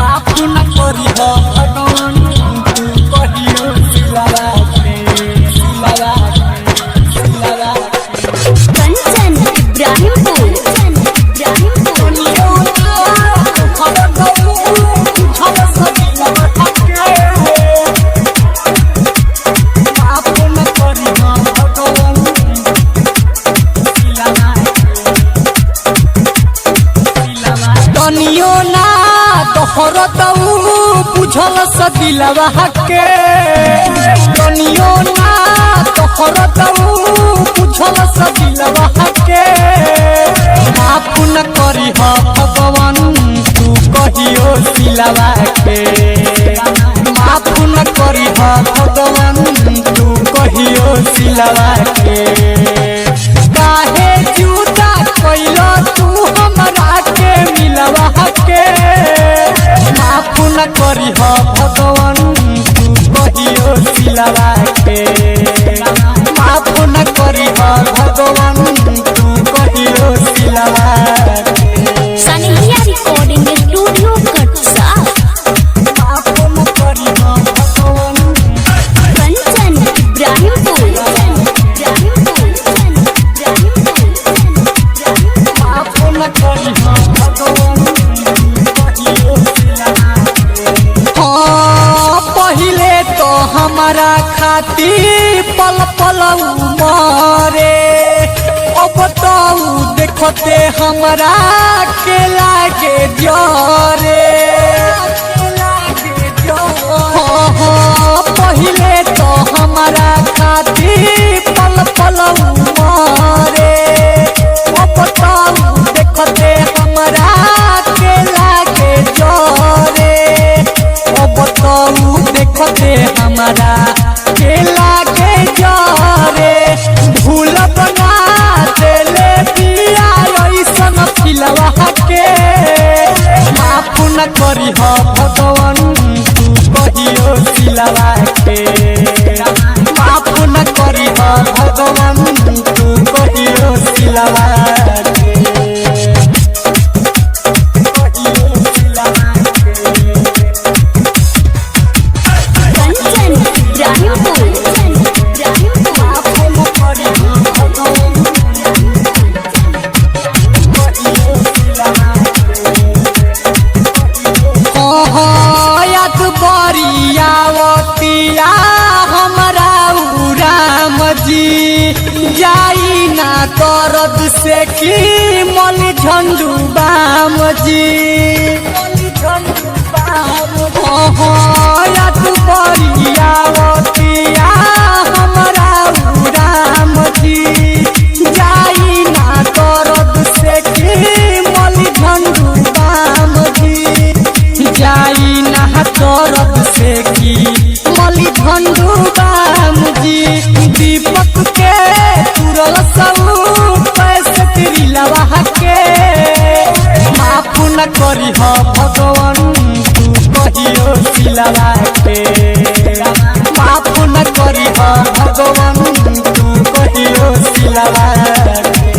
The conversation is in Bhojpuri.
माफ न करी हो भगवान तू कहियो सिलावा के कंचन इब्राहिमपुर तनियो ना तोहर तऊ बुझल सदिलवा के तनियो ना तोहर तऊ बुझल सदिलवा के माफ न करी हो भगवान तू कहियो सिलवा के माफ न करी हो भगवान तू कहियो सिलवा के काहे जुदा कइलो तू हमरा के मिलवा के माफ न करी हो भगवान तू कहियो सिलवा के माफ न करी हो भगवान तू कहियो सिलवा के सनिया रिकॉर्डिंग स्टूडियो कटसा माफ न करी हो भगवान कंचन इब्राहिमपुर माफ न करी हो भगवान कहियो सिलवा के हाँ पहिले तो हमारा खातिर पल पल मरे अब तो देखते हमरा के लागे जरे हाँ हाँ पहिले तो हमारा खातिर पल पल मरे अब तो देखते हमरा के लागे जरे अब तो देखते हमारा के लागे जरे भूल बना देले पिया ऐसन खिलवा के माफ न करी हो भगवान तू कहियो सिलवा के माफ न करी हो भगवान तू कहियो सिलवा के कहियो सिलवा के कंचन इब्राहिमपुर याद बरियावतिया हमरा राम जी जाई ना दर्द से की मल झंडू बाम जी याद बरियावतिया हमरा राम जी जाई ना दर्द से की मल झंडू बाम जी जाई ना तरफ से की मली झंडू बाम जी दीपक के तुरल सब पैसे तेरी लवा के माफ न करी हो भगवान तू कहियो सिलवा के माफ न करी हो भगवान तू कहियो सिलवा के